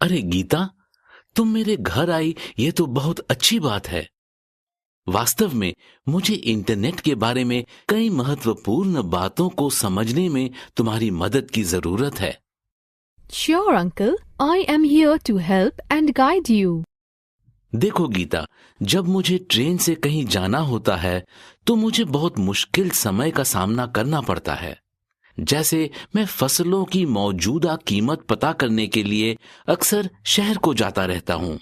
अरे गीता, तुम मेरे घर आई, ये तो बहुत अच्छी बात है। वास्तव में मुझे इंटरनेट के बारे में कई महत्वपूर्ण बातों को समझने में तुम्हारी मदद की जरूरत है। Sure, uncle. I am here to help and guide you. देखो गीता, जब मुझे ट्रेन से कहीं जाना होता है तो मुझे बहुत मुश्किल समय का सामना करना पड़ता है। जैसे मैं फसलों की मौजूदा कीमत पता करने के लिए अक्सर शहर को जाता रहता हूँ।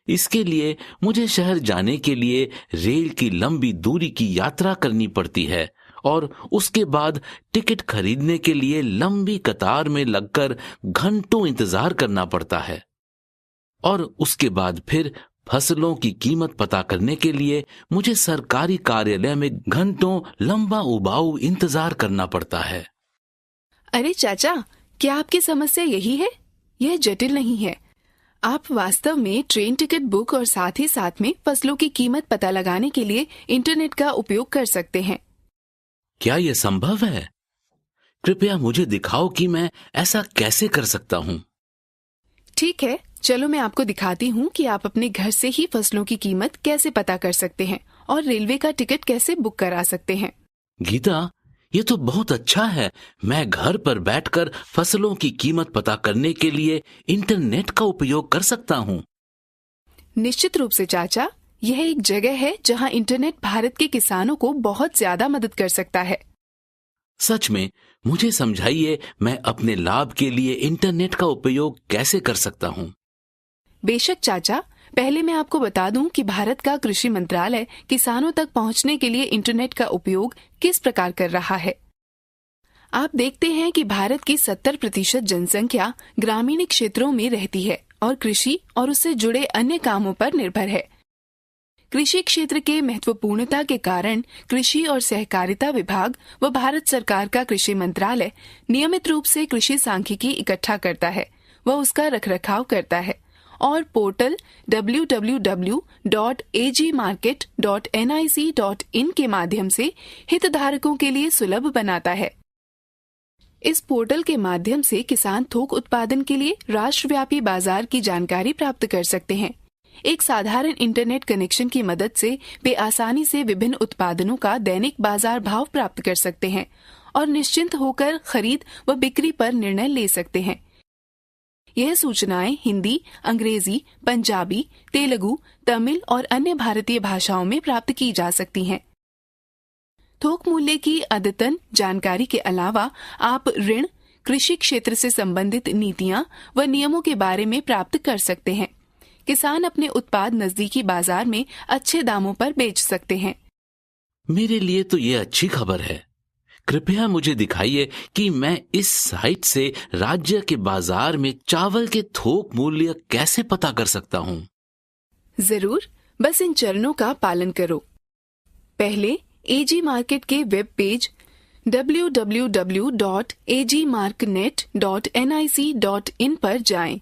इसके लिए मुझे शहर जाने के लिए रेल की लंबी दूरी की यात्रा करनी पड़ती है और उसके बाद टिकट खरीदने के लिए लंबी कतार में लगकर घंटों इंतजार करना पड़ता है। और उसके बाद फिर फसलों की कीमत पता करने के लिए मुझे सरकारी कार्यालय में घंटों लंबा उबाऊ इंतजार करना पड़ता है। अरे चाचा, क्या आपकी समस्या यही है? यह जटिल नहीं है। आप वास्तव में ट्रेन टिकट बुक और साथ ही साथ में फसलों की कीमत पता लगाने के लिए इंटरनेट का उपयोग कर सकते हैं। क्या यह संभव है? कृपया मुझे दिखाओ कि मैं ऐसा कैसे कर सकता हूँ। ठीक है, चलो मैं आपको दिखाती हूँ कि आप अपने घर से ही फसलों की कीमत कैसे पता कर सकते हैं और रेलवे का टिकट कैसे बुक करा सकते हैं। गीता, ये तो बहुत अच्छा है। मैं घर पर बैठकर फसलों की कीमत पता करने के लिए इंटरनेट का उपयोग कर सकता हूँ। निश्चित रूप से चाचा, यह एक जगह है जहाँ इंटरनेट भारत के किसानों को बहुत ज्यादा मदद कर सकता है। सच में, मुझे समझाइए, मैं अपने लाभ के लिए इंटरनेट का उपयोग कैसे कर सकता हूँ। बेशक चाचा, पहले मैं आपको बता दूं कि भारत का कृषि मंत्रालय किसानों तक पहुंचने के लिए इंटरनेट का उपयोग किस प्रकार कर रहा है। आप देखते हैं कि भारत की 70% जनसंख्या ग्रामीण क्षेत्रों में रहती है और कृषि और उससे जुड़े अन्य कामों पर निर्भर है। कृषि क्षेत्र के महत्वपूर्णता के कारण कृषि और सहकारिता विभाग व भारत सरकार का कृषि मंत्रालय नियमित रूप से कृषि सांख्यिकी इकट्ठा करता है व उसका रखरखाव करता है और पोर्टल www.agmarket.nic.in के माध्यम से हितधारकों के लिए सुलभ बनाता है। इस पोर्टल के माध्यम से किसान थोक उत्पादन के लिए राष्ट्रव्यापी बाजार की जानकारी प्राप्त कर सकते हैं। एक साधारण इंटरनेट कनेक्शन की मदद से वे आसानी से विभिन्न उत्पादनों का दैनिक बाजार भाव प्राप्त कर सकते हैं और निश्चिंत होकर खरीद व बिक्री पर निर्णय ले सकते हैं। यह सूचनाएं हिंदी, अंग्रेजी, पंजाबी, तेलुगु, तमिल और अन्य भारतीय भाषाओं में प्राप्त की जा सकती हैं। थोक मूल्य की अद्यतन जानकारी के अलावा आप ऋण, कृषि क्षेत्र से संबंधित नीतियां व नियमों के बारे में प्राप्त कर सकते हैं। किसान अपने उत्पाद नजदीकी बाजार में अच्छे दामों पर बेच सकते हैं। मेरे लिए तो ये अच्छी खबर है। कृपया मुझे दिखाइए कि मैं इस साइट से राज्य के बाजार में चावल के थोक मूल्य कैसे पता कर सकता हूँ। जरूर, बस इन चरणों का पालन करो। पहले एजी मार्केट के वेब पेज www.agmarknet.nic.in पर जाएं।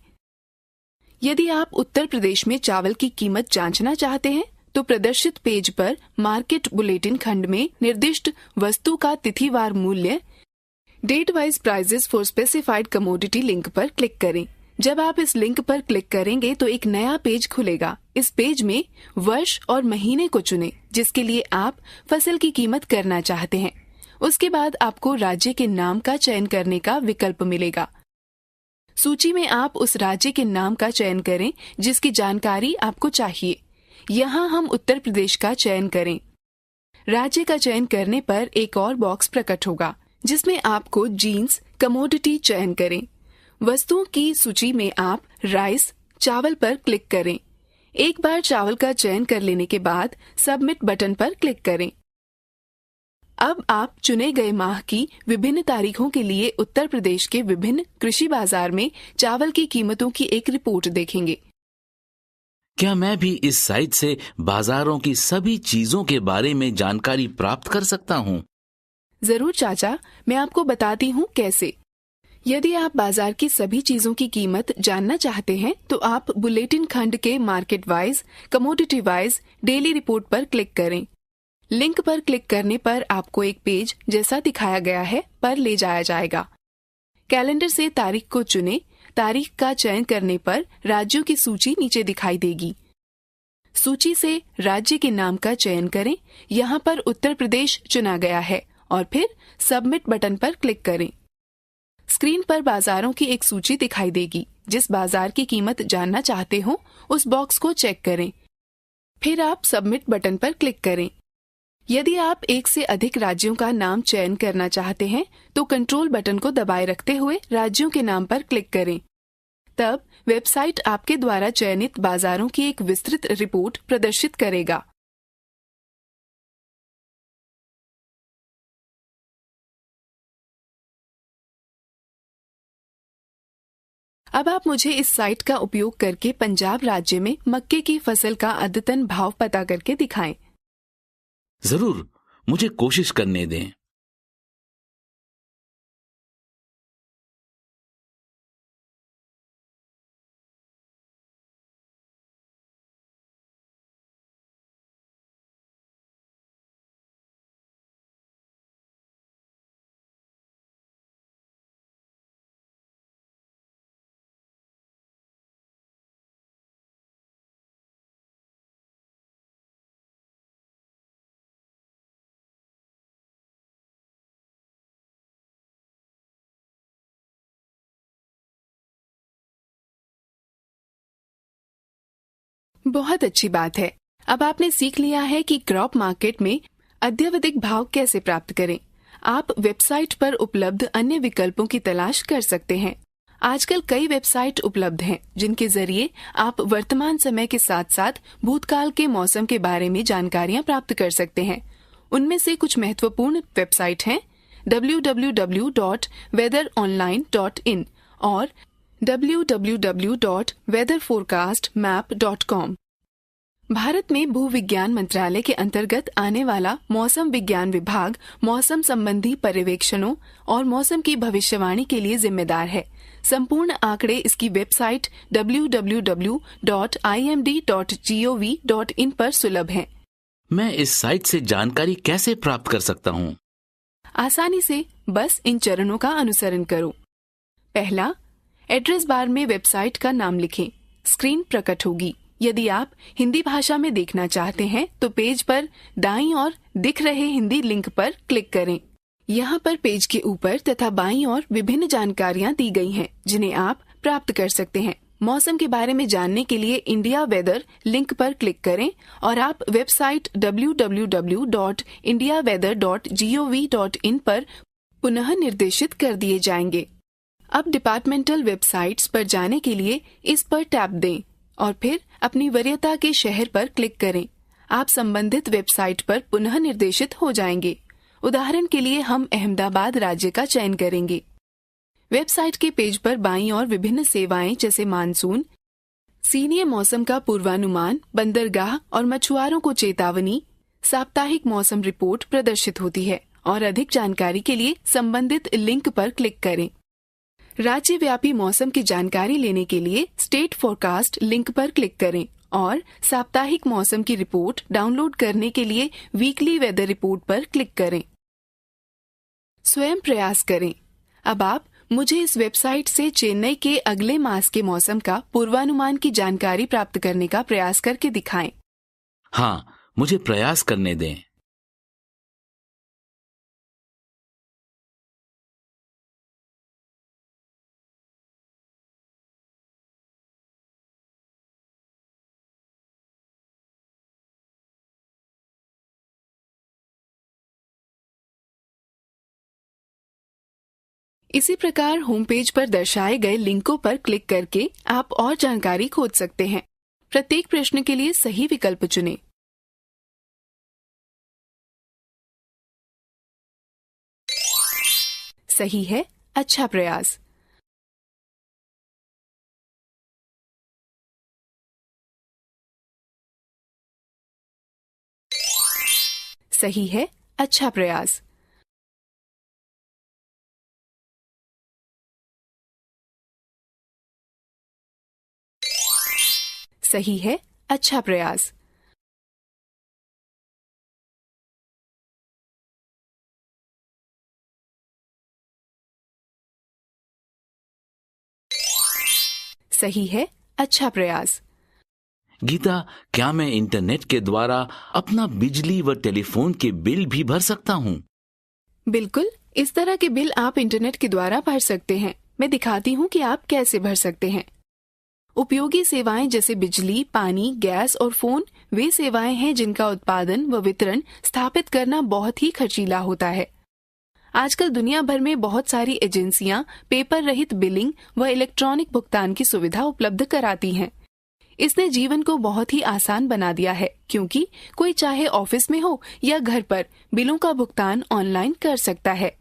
यदि आप उत्तर प्रदेश में चावल की कीमत जांचना चाहते हैं तो प्रदर्शित पेज पर मार्केट बुलेटिन खंड में निर्दिष्ट वस्तु का तिथिवार मूल्य date wise prices for specified commodity link पर क्लिक करें। जब आप इस लिंक पर क्लिक करेंगे तो एक नया पेज खुलेगा। इस पेज में वर्ष और महीने को चुनें जिसके लिए आप फसल की कीमत करना चाहते हैं। उसके बाद आपको राज्य के नाम का चयन करने का विकल्प मिलेगा। सूची में आप उस राज्य के नाम का चयन करें जिसकी जानकारी आपको चाहिए। यहाँ हम उत्तर प्रदेश का चयन करें। राज्य का चयन करने पर एक और बॉक्स प्रकट होगा जिसमें आपको जीन्स कमोडिटी चयन करें। वस्तुओं की सूची में आप राइस चावल पर क्लिक करें। एक बार चावल का चयन कर लेने के बाद सबमिट बटन पर क्लिक करें। अब आप चुने गए माह की विभिन्न तारीखों के लिए उत्तर प्रदेश के विभिन्न कृषि बाजार में चावल की कीमतों की एक रिपोर्ट देखेंगे। क्या मैं भी इस साइट से बाजारों की सभी चीजों के बारे में जानकारी प्राप्त कर सकता हूँ? जरूर चाचा, मैं आपको बताती हूँ कैसे। यदि आप बाजार की सभी चीजों की कीमत जानना चाहते हैं तो आप बुलेटिन खंड के market wise, commodity wise, daily report पर क्लिक करें। लिंक पर क्लिक करने पर आपको एक पेज जैसा दिखाया गया है पर ले जाया जाएगा। कैलेंडर से तारीख को चुनें। तारीख का चयन करने पर राज्यों की सूची नीचे दिखाई देगी। सूची से राज्य के नाम का चयन करें। यहाँ पर उत्तर प्रदेश चुना गया है और फिर सबमिट बटन पर क्लिक करें। स्क्रीन पर बाजारों की एक सूची दिखाई देगी। जिस बाजार की कीमत जानना चाहते हो उस बॉक्स को चेक करें। फिर आप सबमिट बटन पर क्लिक करें। यदि आप एक से अधिक राज्यों का नाम चयन करना चाहते हैं तो कंट्रोल बटन को दबाए रखते हुए राज्यों के नाम पर क्लिक करें। तब वेबसाइट आपके द्वारा चयनित बाजारों की एक विस्तृत रिपोर्ट प्रदर्शित करेगा। अब आप मुझे इस साइट का उपयोग करके पंजाब राज्य में मक्के की फसल का अद्यतन भाव पता करके दिखाएं। जरूर, मुझे कोशिश करने दें। बहुत अच्छी बात है। अब आपने सीख लिया है कि क्रॉप मार्केट में अद्यावधिक भाव कैसे प्राप्त करें। आप वेबसाइट पर उपलब्ध अन्य विकल्पों की तलाश कर सकते हैं। आजकल कई वेबसाइट उपलब्ध हैं जिनके जरिए आप वर्तमान समय के साथ साथ भूतकाल के मौसम के बारे में जानकारियां प्राप्त कर सकते हैं। उनमें से कुछ महत्वपूर्ण वेबसाइट हैं www.weatheronline.in और www.weatherforecastmap.com। भारत में भूविज्ञान मंत्रालय के अंतर्गत आने वाला मौसम विज्ञान विभाग मौसम संबंधी पर्यवेक्षणों और मौसम की भविष्यवाणी के लिए जिम्मेदार है। संपूर्ण आंकड़े इसकी वेबसाइट www.imd.gov.in पर सुलभ हैं। मैं इस साइट से जानकारी कैसे प्राप्त कर सकता हूँ? आसानी से बस इन चरणों का अनुसरण करो। पहला, एड्रेस बार में वेबसाइट का नाम लिखें। स्क्रीन प्रकट होगी। यदि आप हिंदी भाषा में देखना चाहते हैं तो पेज पर दाईं ओर दिख रहे हिंदी लिंक पर क्लिक करें। यहाँ पर पेज के ऊपर तथा बाईं ओर विभिन्न जानकारियाँ दी गई हैं जिन्हें आप प्राप्त कर सकते हैं। मौसम के बारे में जानने के लिए इंडिया वेदर लिंक पर क्लिक करें और आप वेबसाइट www.indiaweather.gov.in पर पुनः निर्देशित कर दिए जाएंगे। अब डिपार्टमेंटल वेबसाइट्स पर जाने के लिए इस पर टैप दें और फिर अपनी वरीयता के शहर पर क्लिक करें। आप संबंधित वेबसाइट पर पुनः निर्देशित हो जाएंगे। उदाहरण के लिए हम अहमदाबाद राज्य का चयन करेंगे। वेबसाइट के पेज पर बाईं ओर विभिन्न सेवाएं जैसे मानसून, सीनियर मौसम का पूर्वानुमान, बंदरगाह और मछुआरों को चेतावनी, साप्ताहिक मौसम रिपोर्ट प्रदर्शित होती है और अधिक जानकारी के लिए संबंधित लिंक पर क्लिक करें। राज्यव्यापी मौसम की जानकारी लेने के लिए स्टेट फोरकास्ट लिंक पर क्लिक करें और साप्ताहिक मौसम की रिपोर्ट डाउनलोड करने के लिए वीकली वेदर रिपोर्ट पर क्लिक करें। स्वयं प्रयास करें। अब आप मुझे इस वेबसाइट से चेन्नई के अगले मास के मौसम का पूर्वानुमान की जानकारी प्राप्त करने का प्रयास करके दिखाएं। हाँ, मुझे प्रयास करने दें। इसी प्रकार होम पेज पर दर्शाए गए लिंकों पर क्लिक करके आप और जानकारी खोज सकते हैं। प्रत्येक प्रश्न के लिए सही विकल्प चुनें। सही है, अच्छा प्रयास। सही है, अच्छा प्रयास। सही है, अच्छा प्रयास। सही है, अच्छा प्रयास। गीता, क्या मैं इंटरनेट के द्वारा अपना बिजली व टेलीफोन के बिल भी भर सकता हूँ? बिल्कुल, इस तरह के बिल आप इंटरनेट के द्वारा भर सकते हैं। मैं दिखाती हूँ कि आप कैसे भर सकते हैं। उपयोगी सेवाएं जैसे बिजली, पानी, गैस और फोन वे सेवाएं हैं जिनका उत्पादन व वितरण स्थापित करना बहुत ही खर्चीला होता है। आजकल दुनिया भर में बहुत सारी एजेंसियां पेपर रहित बिलिंग व इलेक्ट्रॉनिक भुगतान की सुविधा उपलब्ध कराती हैं। इसने जीवन को बहुत ही आसान बना दिया है, क्योंकि कोई चाहे ऑफिस में हो या घर पर बिलों का भुगतान ऑनलाइन कर सकता है।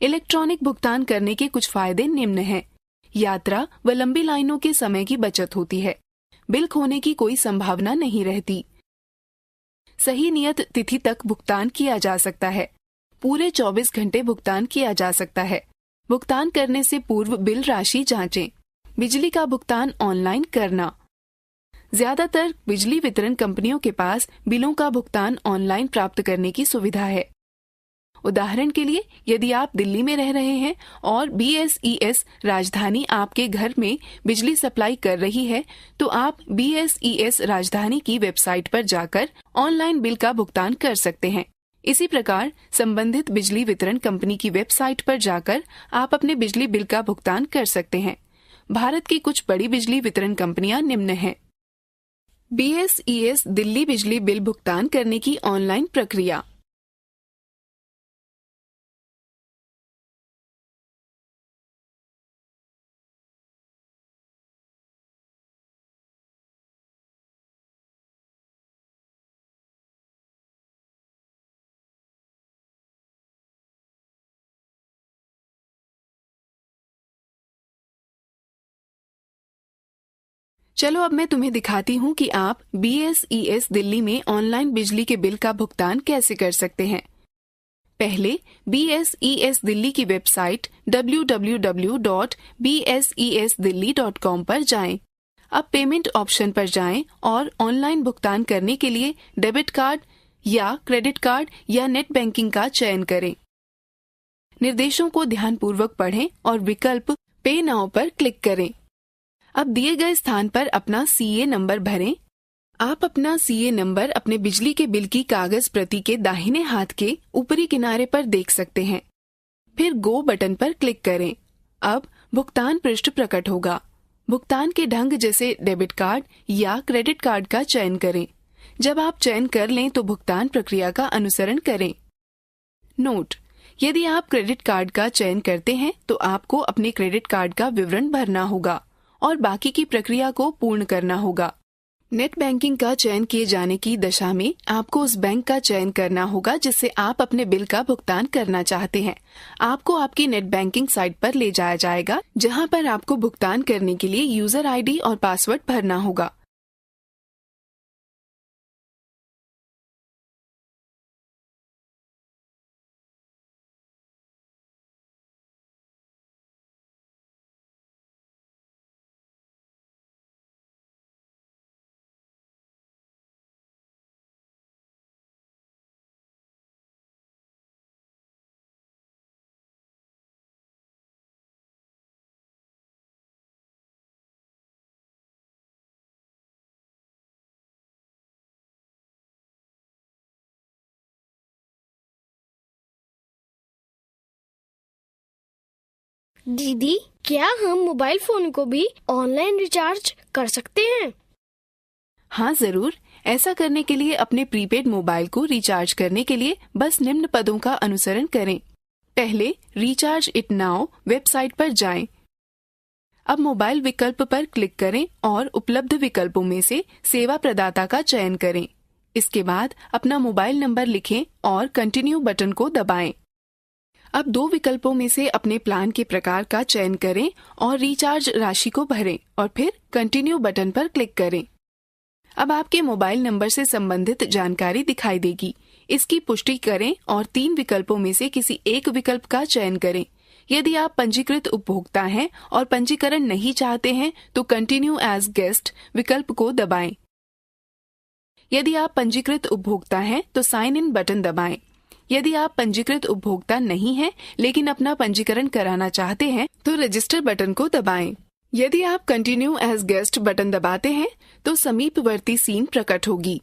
इलेक्ट्रॉनिक भुगतान करने के कुछ फायदे निम्न हैं। यात्रा व लंबी लाइनों के समय की बचत होती है। बिल खोने की कोई संभावना नहीं रहती। सही नियत तिथि तक भुगतान किया जा सकता है। पूरे 24 घंटे भुगतान किया जा सकता है। भुगतान करने से पूर्व बिल राशि जांचें। बिजली का भुगतान ऑनलाइन करना। ज्यादातर बिजली वितरण कंपनियों के पास बिलों का भुगतान ऑनलाइन प्राप्त करने की सुविधा है। उदाहरण के लिए, यदि आप दिल्ली में रह रहे हैं और BSES राजधानी आपके घर में बिजली सप्लाई कर रही है, तो आप BSES राजधानी की वेबसाइट पर जाकर ऑनलाइन बिल का भुगतान कर सकते हैं। इसी प्रकार संबंधित बिजली वितरण कंपनी की वेबसाइट पर जाकर आप अपने बिजली बिल का भुगतान कर सकते हैं। भारत की कुछ बड़ी बिजली वितरण कंपनियां निम्न हैं। BSES दिल्ली बिजली बिल भुगतान करने की ऑनलाइन प्रक्रिया। चलो अब मैं तुम्हें दिखाती हूँ कि आप BSES दिल्ली में ऑनलाइन बिजली के बिल का भुगतान कैसे कर सकते हैं। पहले BSES दिल्ली की वेबसाइट www.bsesdelhi.com पर जाएं। अब पेमेंट ऑप्शन पर जाएं और ऑनलाइन भुगतान करने के लिए डेबिट कार्ड या क्रेडिट कार्ड या नेट बैंकिंग का चयन करें। निर्देशों को ध्यानपूर्वक पढ़ें और विकल्प पे नाउ पर क्लिक करें। अब दिए गए स्थान पर अपना CA नंबर भरें। आप अपना CA नंबर अपने बिजली के बिल की कागज प्रति के दाहिने हाथ के ऊपरी किनारे पर देख सकते हैं। फिर गो बटन पर क्लिक करें। अब भुगतान पृष्ठ प्रकट होगा। भुगतान के ढंग जैसे डेबिट कार्ड या क्रेडिट कार्ड का चयन करें। जब आप चयन कर लें तो भुगतान प्रक्रिया का अनुसरण करें। नोट: यदि आप क्रेडिट कार्ड का चयन करते हैं तो आपको अपने क्रेडिट कार्ड का विवरण भरना होगा और बाकी की प्रक्रिया को पूर्ण करना होगा। नेट बैंकिंग का चयन किए जाने की दशा में आपको उस बैंक का चयन करना होगा जिससे आप अपने बिल का भुगतान करना चाहते हैं। आपको आपकी नेट बैंकिंग साइट पर ले जाया जाएगा, जहां पर आपको भुगतान करने के लिए यूजर ID और पासवर्ड भरना होगा। दीदी, क्या हम मोबाइल फोन को भी ऑनलाइन रिचार्ज कर सकते हैं? हाँ जरूर। ऐसा करने के लिए अपने प्रीपेड मोबाइल को रिचार्ज करने के लिए बस निम्न पदों का अनुसरण करें। पहले रिचार्ज इट नाउ वेबसाइट पर जाएं। अब मोबाइल विकल्प पर क्लिक करें और उपलब्ध विकल्पों में से सेवा प्रदाता का चयन करें। इसके बाद अपना मोबाइल नंबर लिखें और कंटिन्यू बटन को दबाएं। अब दो विकल्पों में से अपने प्लान के प्रकार का चयन करें और रिचार्ज राशि को भरें और फिर कंटिन्यू बटन पर क्लिक करें। अब आपके मोबाइल नंबर से संबंधित जानकारी दिखाई देगी। इसकी पुष्टि करें और 3 विकल्पों में से किसी एक विकल्प का चयन करें। यदि आप पंजीकृत उपभोक्ता हैं और पंजीकरण नहीं चाहते हैं तो कंटिन्यू एज गेस्ट विकल्प को दबाएं। यदि आप पंजीकृत उपभोक्ता हैं तो साइन इन बटन दबाएं। यदि आप पंजीकृत उपभोक्ता नहीं हैं लेकिन अपना पंजीकरण कराना चाहते हैं तो रजिस्टर बटन को दबाएं। यदि आप कंटिन्यू एज गेस्ट बटन दबाते हैं तो समीपवर्ती सीन प्रकट होगी।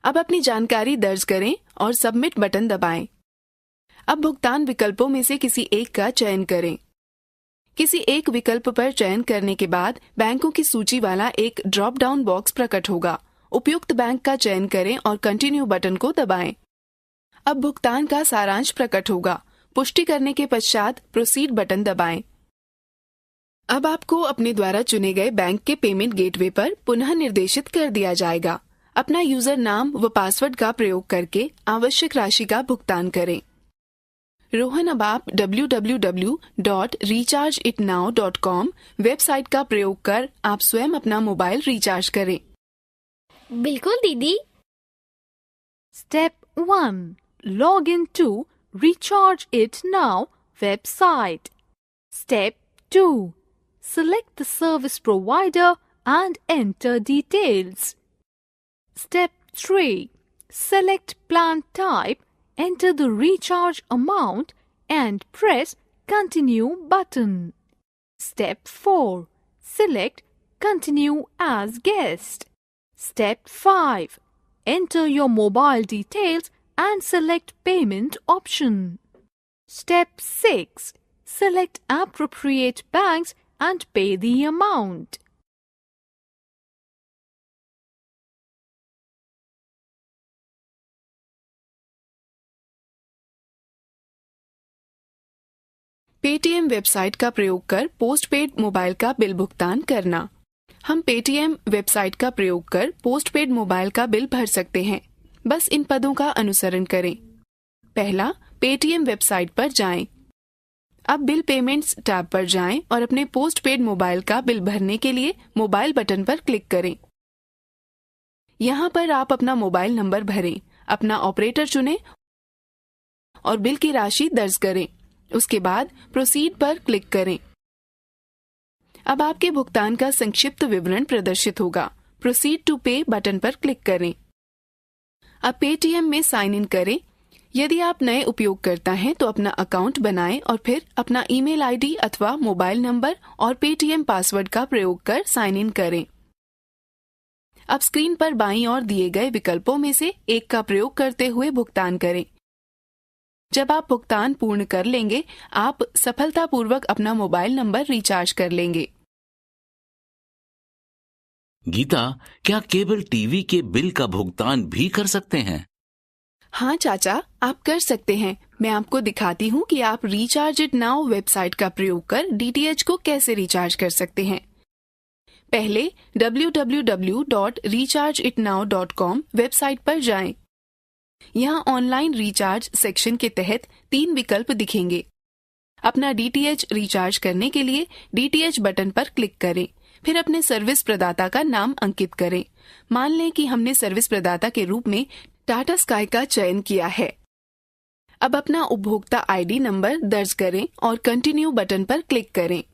अब अपनी जानकारी दर्ज करें और सबमिट बटन दबाएं। अब भुगतान विकल्पों में से किसी एक का चयन करें। किसी एक विकल्प पर चयन करने के बाद बैंकों की सूची वाला एक ड्रॉप डाउन बॉक्स प्रकट होगा। उपयुक्त बैंक का चयन करें और कंटिन्यू बटन को दबाएं। अब भुगतान का सारांश प्रकट होगा। पुष्टि करने के पश्चात प्रोसीड बटन दबाएं। अब आपको अपने द्वारा चुने गए बैंक के पेमेंट गेटवे पर पुनः निर्देशित कर दिया जाएगा। अपना यूजर नाम व पासवर्ड का प्रयोग करके आवश्यक राशि का भुगतान करें। रोहन, अब आप www.rechargeitnow.com वेबसाइट का प्रयोग कर आप स्वयं अपना मोबाइल रिचार्ज करें। बिल्कुल दीदी। Step 1. Log in to Recharge It Now website. Step 2. Select the service provider and enter details. Step 3. Select plan type, enter the recharge amount and press Continue button. Step 4. Select Continue as guest. Step 5. Enter your mobile details and select payment option. Step 6. Select appropriate banks and pay the amount. Paytm website का प्रयोग कर postpaid mobile का bill भुगतान करना। हम Paytm website का प्रयोग कर पोस्टपेड मोबाइल का बिल भर सकते हैं। बस इन पदों का अनुसरण करें। पहला, पेटीएम वेबसाइट पर जाएं। अब बिल पेमेंट्स टैब पर जाएं और अपने पोस्टपेड मोबाइल का बिल भरने के लिए मोबाइल बटन पर क्लिक करें। यहाँ पर आप अपना मोबाइल नंबर भरें, अपना ऑपरेटर चुनें और बिल की राशि दर्ज करें। उसके बाद प्रोसीड पर क्लिक करें। अब आपके भुगतान का संक्षिप्त विवरण प्रदर्शित होगा। प्रोसीड टू पे बटन पर क्लिक करें। अब पेटीएम में साइन इन करें। यदि आप नए उपयोगकर्ता हैं तो अपना अकाउंट बनाएं और फिर अपना ईमेल आईडी अथवा मोबाइल नंबर और पेटीएम पासवर्ड का प्रयोग कर साइन इन करें। अब स्क्रीन पर बाईं ओर दिए गए विकल्पों में से एक का प्रयोग करते हुए भुगतान करें। जब आप भुगतान पूर्ण कर लेंगे, आप सफलतापूर्वक अपना मोबाइल नंबर रिचार्ज कर लेंगे। गीता, क्या केबल टीवी के बिल का भुगतान भी कर सकते हैं? हाँ चाचा, आप कर सकते हैं। मैं आपको दिखाती हूँ कि आप रिचार्ज इट नाउ वेबसाइट का प्रयोग कर डीटीएच को कैसे रिचार्ज कर सकते हैं। पहले www.rechargeitnow.com वेबसाइट पर जाएं। यहाँ ऑनलाइन रिचार्ज सेक्शन के तहत 3 विकल्प दिखेंगे। अपना डीटीएच रिचार्ज करने के लिए डीटीएच बटन पर क्लिक करें, फिर अपने सर्विस प्रदाता का नाम अंकित करें। मान लें कि हमने सर्विस प्रदाता के रूप में टाटा स्काई का चयन किया है। अब अपना उपभोक्ता आईडी नंबर दर्ज करें और कंटिन्यू बटन पर क्लिक करें।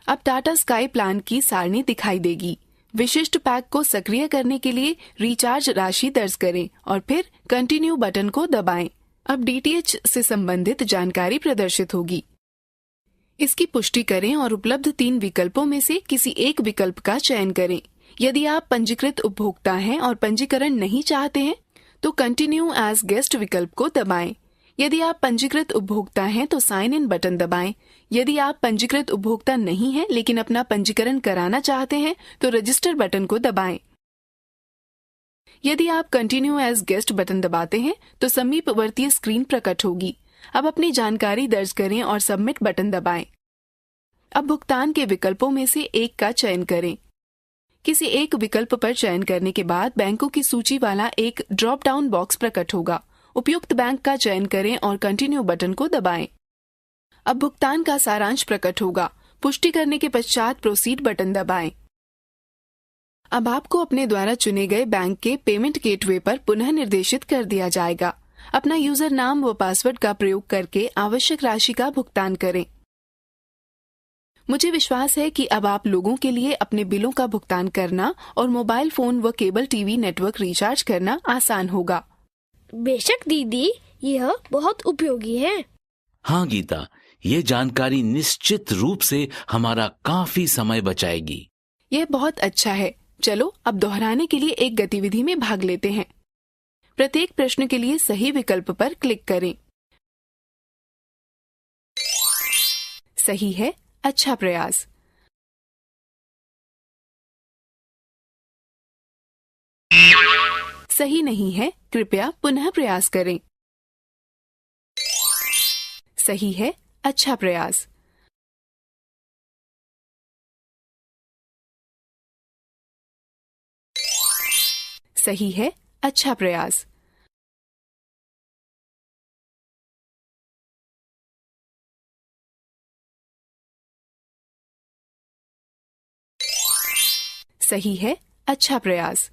अब टाटा स्काई प्लान की सारणी दिखाई देगी। विशिष्ट पैक को सक्रिय करने के लिए रिचार्ज राशि दर्ज करें और फिर कंटिन्यू बटन को दबाएं। अब डीटीएच से संबंधित जानकारी प्रदर्शित होगी। इसकी पुष्टि करें और उपलब्ध 3 विकल्पों में से किसी एक विकल्प का चयन करें। यदि आप पंजीकृत उपभोक्ता हैं और पंजीकरण नहीं चाहते हैं तो कंटिन्यू एज गेस्ट विकल्प को दबाएं। यदि आप पंजीकृत उपभोक्ता हैं तो साइन इन बटन दबाएं। यदि आप पंजीकृत उपभोक्ता नहीं हैं लेकिन अपना पंजीकरण कराना चाहते हैं तो रजिस्टर बटन को दबाएं। यदि आप कंटिन्यू एज गेस्ट बटन दबाते हैं तो समीपवर्ती स्क्रीन प्रकट होगी। अब अपनी जानकारी दर्ज करें और सबमिट बटन दबाएं। अब भुगतान के विकल्पों में से एक का चयन करें। किसी एक विकल्प पर चयन करने के बाद बैंकों की सूची वाला एक ड्रॉप डाउन बॉक्स प्रकट होगा। उपयुक्त बैंक का चयन करें और कंटिन्यू बटन को दबाएं। अब भुगतान का सारांश प्रकट होगा। पुष्टि करने के पश्चात प्रोसीड बटन दबाएं। अब आपको अपने द्वारा चुने गए बैंक के पेमेंट गेटवे पर पुनः निर्देशित कर दिया जाएगा। अपना यूजर नाम व पासवर्ड का प्रयोग करके आवश्यक राशि का भुगतान करें। मुझे विश्वास है कि अब आप लोगों के लिए अपने बिलों का भुगतान करना और मोबाइल फोन व केबल टीवी नेटवर्क रिचार्ज करना आसान होगा। बेशक दीदी, यह बहुत उपयोगी है। हाँ गीता, ये जानकारी निश्चित रूप से हमारा काफी समय बचाएगी। यह बहुत अच्छा है। चलो अब दोहराने के लिए एक गतिविधि में भाग लेते हैं। प्रत्येक प्रश्न के लिए सही विकल्प पर क्लिक करें। सही है, अच्छा प्रयास। सही नहीं है, कृपया पुनः प्रयास करें। सही है, अच्छा प्रयास। सही है, अच्छा प्रयास। सही है, अच्छा प्रयास।